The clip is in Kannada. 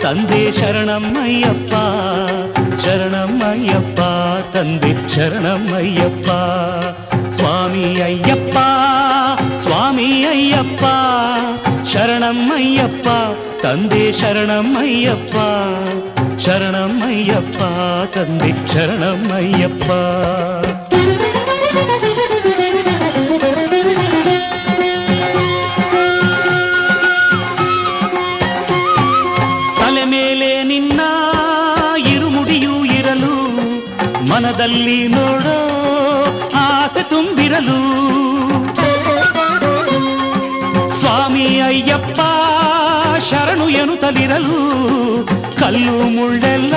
ತಂದೆ ಶರಣಮ್ಮಯ್ಯಪ್ಪ ಶರಣಮ್ಮಯ್ಯಪ್ಪ ತಂದೆ ಶರಣಮ್ಮಯ್ಯಪ್ಪ ಸ್ವಾಮಿ ಅಯ್ಯಪ್ಪ ಸ್ವಾಮಿ ಅಯ್ಯಪ್ಪ ಶರಣಮ್ಮಯ್ಯಪ್ಪ ತಂದೆ ಶರಣಮ್ಮಯ್ಯಪ್ಪ ಶರಣಮ್ಮಯ್ಯಪ್ಪ ತಂದೆ ಶರಣಮ್ಮಯ್ಯಪ್ಪ ತಲೆ ಮೇಲೆ ನಿನ್ನ ಇರುಮುಡಿಯೂ ಇರಲು ಮನದಲ್ಲಿ ನೋಡೋ ಆಸೆ ತುಂಬಿರಲು ಸ್ವಾಮಿ ಅಯ್ಯಪ್ಪ ಶರಣು ಎನ್ನುತ್ತಲಿರಲು ಕಲ್ಲು ಮುಳ್ಳೆಲ್ಲ